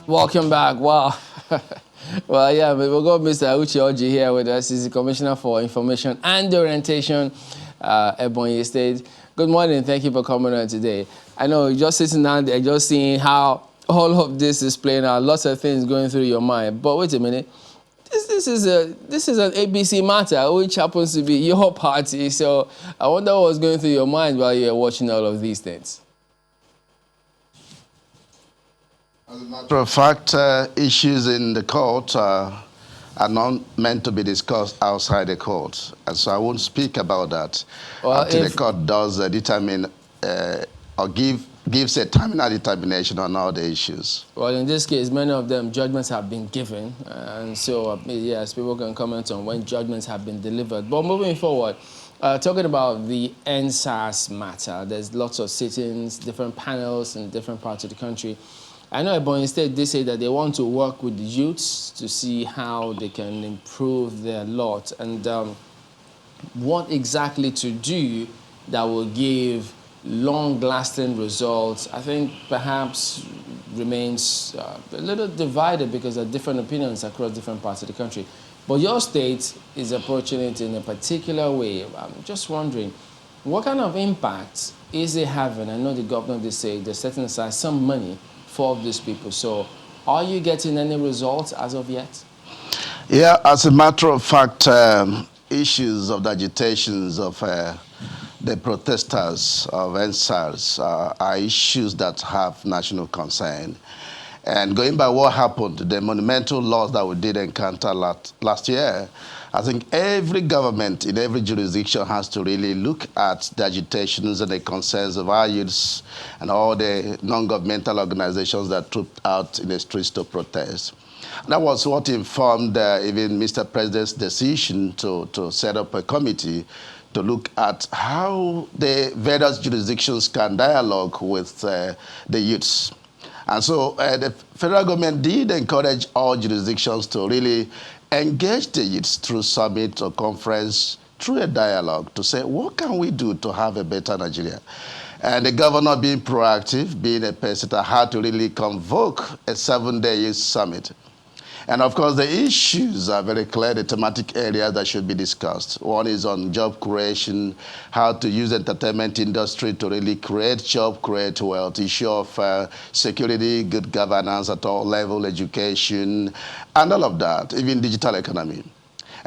Welcome back. Wow. Well, yeah, we've got Mr. Orji here with us. He's the Commissioner for Information and Orientation, Ebonyi State. Good morning. Thank you for coming on today. I know you're just sitting down there, just seeing how all of this is playing out. Lots of things going through your mind. But wait a minute. This is an ABC matter, which happens to be your party. So I wonder what was going through your mind while you were watching all of these things. As a matter of fact, issues in the court are not meant to be discussed outside the court. And so I won't speak about that until the court does determine or gives a terminal determination on all the issues. Well, in this case, many of them, judgments have been given. And so, yes, people can comment on when judgments have been delivered. But moving forward, talking about the NSAS matter, there's lots of sit-ins, different panels in different parts of the country. I know Ebonyi State, they say that they want to work with the youths to see how they can improve their lot and what exactly to do that will give long-lasting results. I think perhaps remains a little divided because there are different opinions across different parts of the country. But your state is approaching it in a particular way. I'm just wondering, what kind of impact is it having? I know the governor, they say they're setting aside some money for these people. So are you getting any results as of yet? Yeah, as a matter of fact, issues of the agitations of the protesters of NSAS are issues that have national concern. And going by what happened, the monumental loss that we did encounter last year, I think every government in every jurisdiction has to really look at the agitations and the concerns of our youths and all the non-governmental organizations that trooped out in the streets to protest. That was what informed even Mr. President's decision to set up a committee to look at how the various jurisdictions can dialogue with the youths. And so the federal government did encourage all jurisdictions to really engage the youths through summit or conference, through a dialogue to say, what can we do to have a better Nigeria? And the governor being proactive, being a person that had to really convoke a 7-day youth summit. And of course, the issues are very clear, the thematic areas that should be discussed. One is on job creation, how to use the entertainment industry to really create job, create wealth, issue of security, good governance at all level, education, and all of that, even digital economy.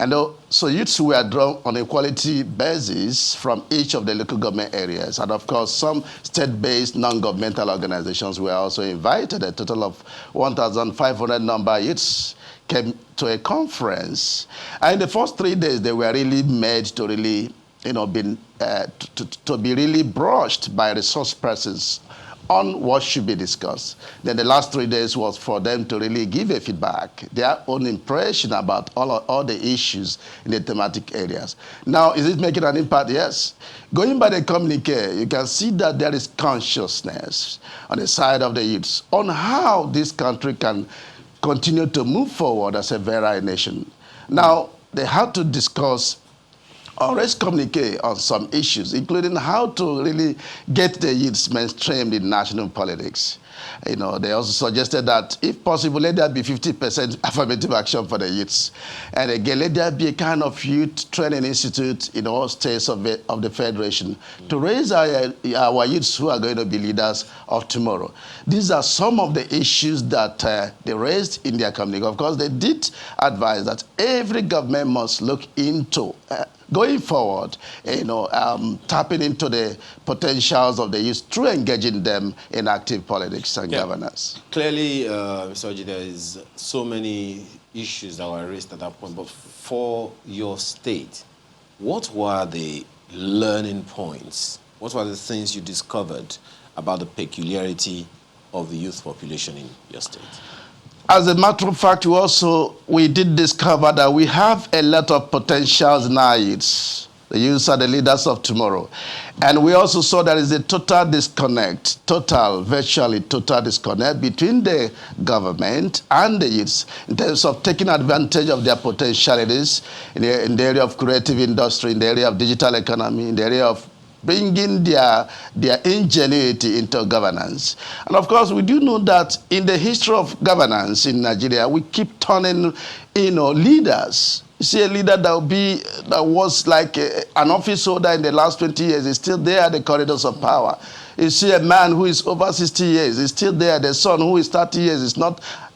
And so youths were drawn on a quality basis from each of the local government areas. And of course, some state-based non-governmental organizations were also invited. A total of 1,500 number youths came to a conference. And in the first 3 days, they were really made to really, to be really brushed by resource persons on what should be discussed. Then the last 3 days was for them to really give a feedback, their own impression about all the issues in the thematic areas. Now, is it making an impact? Yes. Going by the communique, you can see that there is consciousness on the side of the youths on how this country can continue to move forward as a virile nation. Now, they had to discuss or let's communicate on some issues, including how to really get the youths mainstreamed in national politics. They also suggested that, if possible, let there be 50% affirmative action for the youths. And again, let there be a kind of youth training institute in all states of the Federation to raise our youths who are going to be leaders of tomorrow. These are some of the issues that they raised in their communique. Of course, they did advise that every government must look into going forward, tapping into the potentials of the youth through engaging them in active politics and governance. Clearly, Mr. Orji, there is so many issues that were raised at that point. But for your state, what were the learning points? What were the things you discovered about the peculiarity of the youth population in your state? As a matter of fact, we did discover that we have a lot of potentials in our youths. The youths are the leaders of tomorrow. And we also saw there is a total disconnect, virtually total disconnect between the government and the youths in terms of taking advantage of their potentialities in the area of creative industry, in the area of digital economy, in the area of bringing their ingenuity into governance. And of course, we do know that in the history of governance in Nigeria, we keep turning, leaders. You see a leader that was like an office holder in the last 20 years is still there at the corridors of power. You see a man who is over 60 years is still there. The son who is 30 years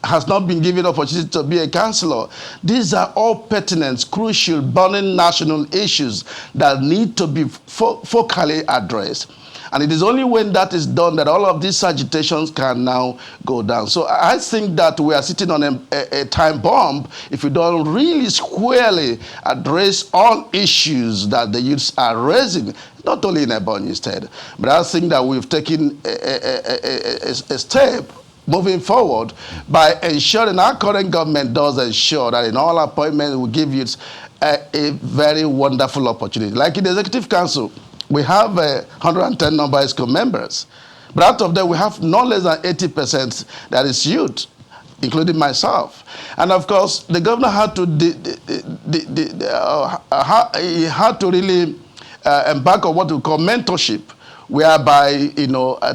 has not been given opportunity to be a councillor. These are all pertinent, crucial, burning national issues that need to be focally addressed. And it is only when that is done that all of these agitations can now go down. So I think that we are sitting on a time bomb if we don't really squarely address all issues that the youths are raising, not only in Ebonyi State. But I think that we've taken a step moving forward by ensuring our current government does ensure that in all appointments we give youths a very wonderful opportunity. Like in the Executive Council, we have 110 non-biased members. But out of them, we have no less than 80% that is youth, including myself. And of course, the governor had to, he had to really embark on what we call mentorship, whereby,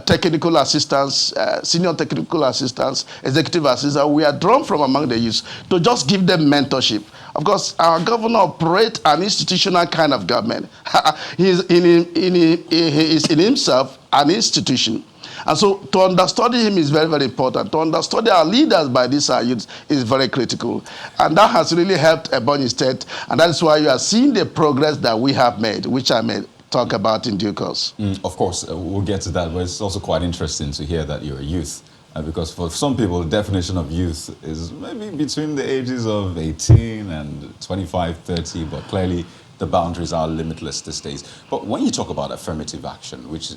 technical assistants, senior technical assistants, executive assistants, we are drawn from among the youth to just give them mentorship. Of course, our governor operates an institutional kind of government. He is in himself an institution. And so to understudy him is very, very important. To understudy our leaders by these youths is very critical. And that has really helped Ebonyi State. And that is why you are seeing the progress that we have made, which I may talk about in due course. Of course, we'll get to that, but it's also quite interesting to hear that you're a youth. Because for some people, the definition of youth is maybe between the ages of 18 and 25, 30, but clearly the boundaries are limitless these days. But when you talk about affirmative action, which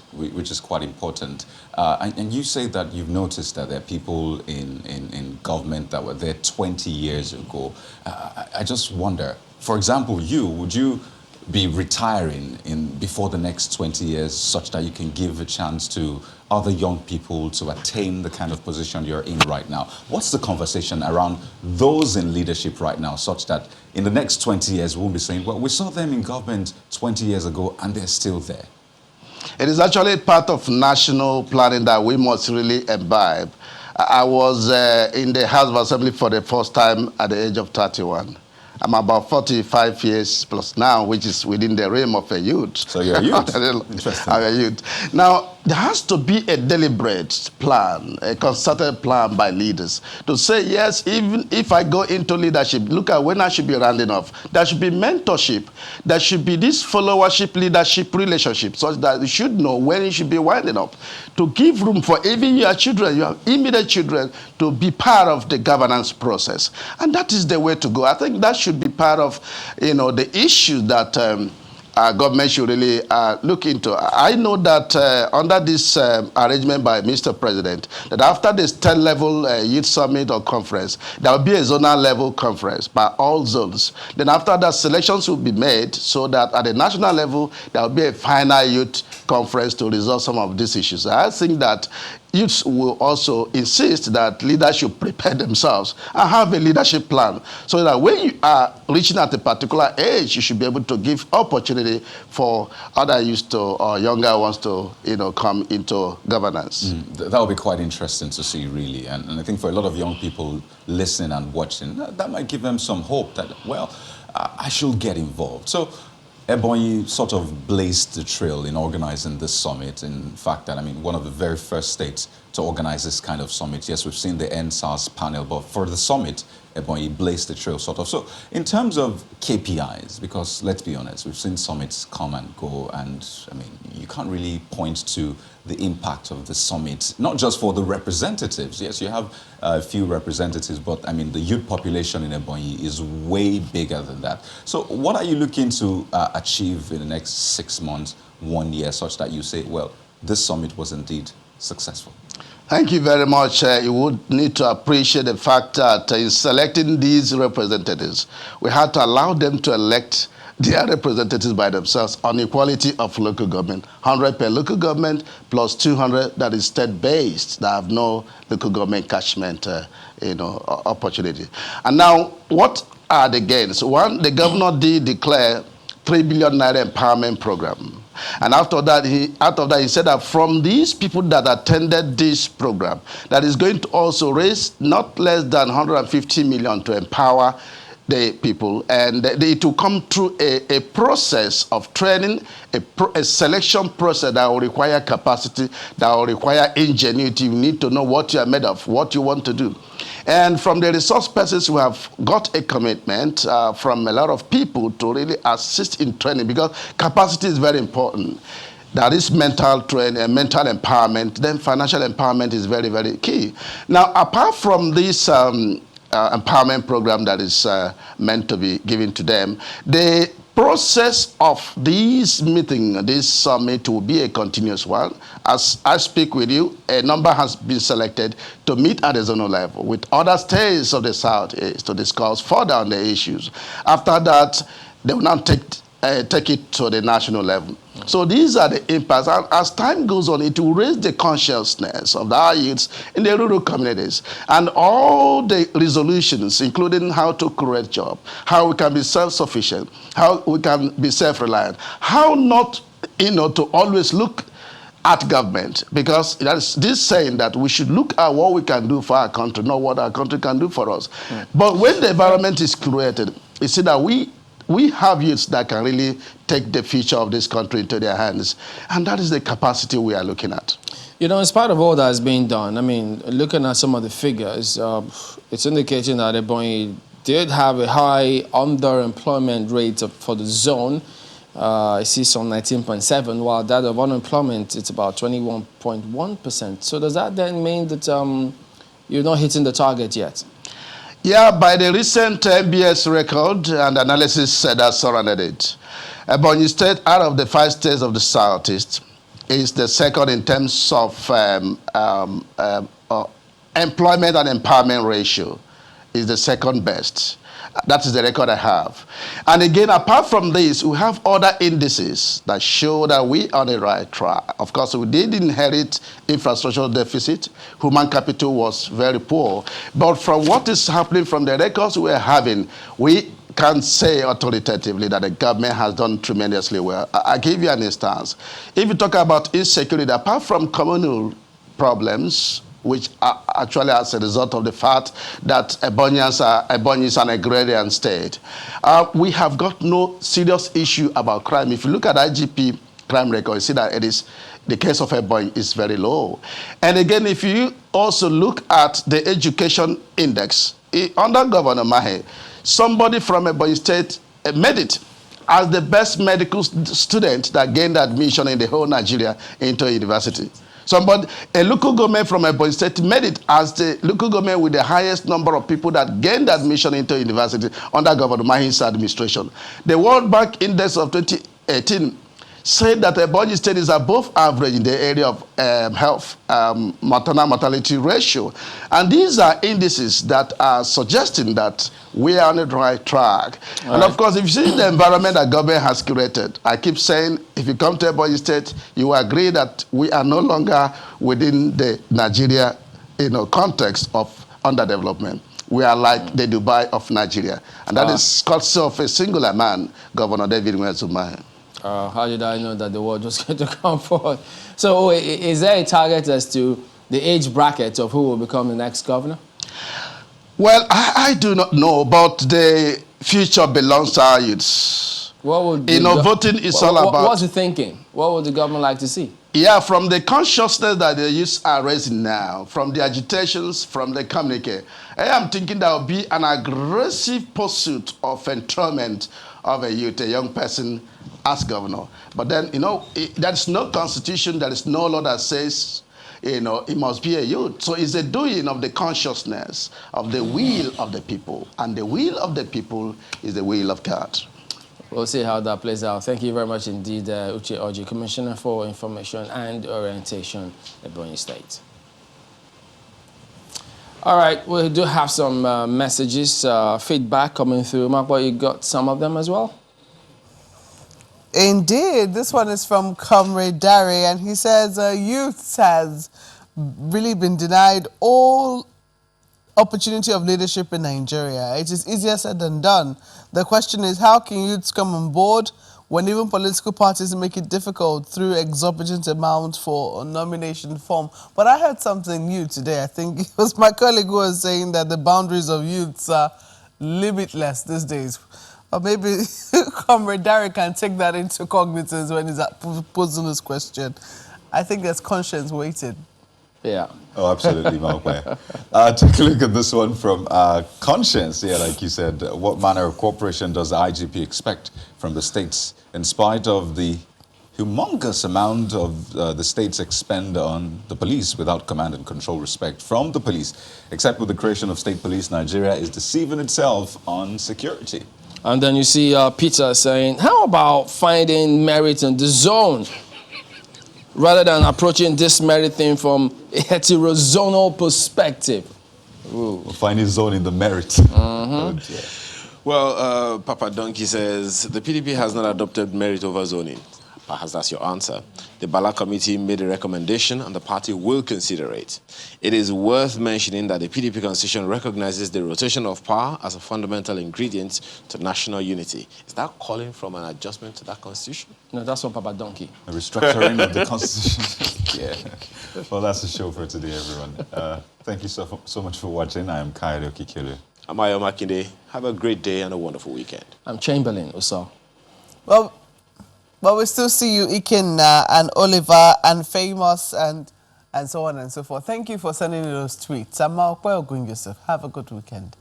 is quite important, and you say that you've noticed that there are people in government that were there 20 years ago, I just wonder, for example, would you be retiring before the next 20 years such that you can give a chance to other young people to attain the kind of position you're in right now? What's the conversation around those in leadership right now such that in the next 20 years we'll be saying, well, we saw them in government 20 years ago and they're still there? It is actually part of national planning that we must really imbibe. I was in the House of Assembly for the first time at the age of 31. I'm about 45 years plus now, which is within the realm of a youth. So you're a youth? Interesting. I'm a youth. Now, there has to be a deliberate plan, a concerted plan by leaders to say, yes, even if I go into leadership, look at when I should be rounding off. There should be mentorship. There should be this followership leadership relationship such that you should know when you should be winding up. To give room for even your children, your immediate children, to be part of the governance process. And that is the way to go. I think that should be part of, the issues that our government should really look into. I know that under this arrangement by Mr. President, that after this 10-level youth summit or conference, there will be a zonal level conference by all zones. Then after that, selections will be made so that at the national level, there will be a final youth conference to resolve some of these issues. I think that youths will also insist that leaders should prepare themselves and have a leadership plan so that when you are reaching at a particular age, you should be able to give opportunity for other youths or younger ones to, come into governance. That would be quite interesting to see, really. And I think for a lot of young people listening and watching, that might give them some hope that, well, I should get involved. So Ebonyi sort of blazed the trail in organizing this summit. In fact, one of the very first states to organize this kind of summit. Yes, we've seen the NSAS panel, but for the summit, Ebonyi blazed the trail, sort of. So in terms of KPIs, because let's be honest, we've seen summits come and go, and you can't really point to the impact of the summit, not just for the representatives. Yes, you have a few representatives, but the youth population in Ebonyi is way bigger than that. So what are you looking to achieve in the next 6 months, 1 year, such that you say, well, this summit was indeed successful? Thank you very much. You would need to appreciate the fact that in selecting these representatives, we had to allow them to elect their representatives by themselves on equality of local government. 100 per local government plus 200 that is state-based, that have no local government catchment opportunity. And now, what are the gains? One, the governor did declare 3 billion naira empowerment program. And after that, he said that from these people that attended this program, that is going to also raise not less than 150 million to empower the people, and it will come through a process of training, a selection process that will require capacity, that will require ingenuity. You need to know what you are made of, what you want to do. And from the resource persons, we have got a commitment from a lot of people to really assist in training, because capacity is very important. That is mental training and mental empowerment. Then financial empowerment is very, very key. Now, apart from this empowerment program that is meant to be given to them, the process of this meeting, this summit, will be a continuous one. As I speak with you, a number has been selected to meet at the zonal level with other states of the Southeast to discuss further on the issues. After that, they will now take it to the national level. So these are the impacts. And as time goes on, it will raise the consciousness of our youths in the rural communities. And all the resolutions, including how to create jobs, how we can be self-sufficient, how we can be self-reliant, how not, to always look at government, because that's this saying that we should look at what we can do for our country, not what our country can do for us. But when the environment is created, you see that we have youths that can really take the future of this country into their hands. And that is the capacity we are looking at. In spite of all that is being done, I mean, looking at some of the figures, it's indicating that Ebonyi did have a high underemployment rate for the zone. I see some 19.7, while that of unemployment, it's about 21.1%. So does that then mean that you're not hitting the target yet? Yeah, by the recent MBS record and analysis that surrounded it, Ebonyi State, out of the 5 states of the Southeast, is the second in terms of employment and empowerment ratio, is the second best. That is the record I have. And again, apart from this, we have other indices that show that we are on the right track. Of course, we did inherit infrastructural deficit. Human capital was very poor. But from what is happening, from the records we are having, we can say authoritatively that the government has done tremendously well. I'll give you an instance. If you talk about insecurity, apart from communal problems, which are actually as a result of the fact that Ebonyi is an agrarian state, we have got no serious issue about crime. If you look at IGP crime record, you see that the case of Ebonyi is very low. And again, if you also look at the education index, under Governor Mahe, somebody from Ebonyi State made it as the best medical student that gained admission in the whole Nigeria into a university. A local government from Ebonyi State made it as the local government with the highest number of people that gained admission into university under Governor Mahin's administration. The World Bank Index of 2018 said that Ebonyi State is above average in the area of health, maternal mortality ratio. And these are indices that are suggesting that we are on the right track. And of course, if you see the environment that government has created, I keep saying, if you come to Ebonyi State, you agree that we are no longer within the Nigeria context of underdevelopment. We are like the Dubai of Nigeria. And that is courtesy of a singular man, Governor David Nwezumahe. How did I know that the word was going to come forward? So is there a target as to the age bracket of who will become the next governor? Well, I do not know, but the future belongs to our youths. What would voting is all about... What's the thinking? What would the government like to see? Yeah, from the consciousness that the youths are raising now, from the agitations, from the communique, I am thinking there will be an aggressive pursuit of enthronement of a youth, a young person, as governor. But then, there's no constitution, there is no law that says, it must be a youth. So it's a doing of the consciousness of the will of the people. And the will of the people is the will of God. We'll see how that plays out. Thank you very much indeed, Orji, Commissioner for Information and Orientation, Ebonyi State. All right, we do have some messages, feedback coming through. Mark, you got some of them as well? Indeed. This one is from Comrade Dari, and he says youth has really been denied all opportunity of leadership in Nigeria. It is easier said than done. The question is, how can youths come on board when even political parties make it difficult through exorbitant amounts for a nomination form. But I heard something new today. I think it was my colleague who was saying that the boundaries of youths are limitless these days. Or maybe Comrade Derek can take that into cognizance when he's posing this question. I think there's conscience waiting. Yeah. Oh, absolutely, Malpe. Take a look at this one from Conscience. Yeah, like you said, what manner of cooperation does the IGP expect from the states in spite of the humongous amount of the states expend on the police without command and control respect from the police, except with the creation of state police, Nigeria is deceiving itself on security. And then you see Peter saying, how about finding merit in the zone rather than approaching this merit thing from a heterozonal perspective? Ooh. Finding zone in the merit. Mm-hmm. Well, Papa Donkey says, the PDP has not adopted merit over zoning. Perhaps that's your answer. The Bala Committee made a recommendation and the party will consider it. It is worth mentioning that the PDP constitution recognizes the rotation of power as a fundamental ingredient to national unity. Is that calling from an adjustment to that constitution? No, that's from Papa Donkey. A restructuring of the constitution. Yeah. Well, that's the show for today, everyone. Thank you so much for watching. I am Kayode Okikere. I'm Ayo Makinde. Have a great day and a wonderful weekend. I'm Chamberlain Uso. Well, we still see you, Uchenna and Oliver and Famous and so on and so forth. Thank you for sending those tweets. I'm Malpe Ogun Yusuf. Have a good weekend.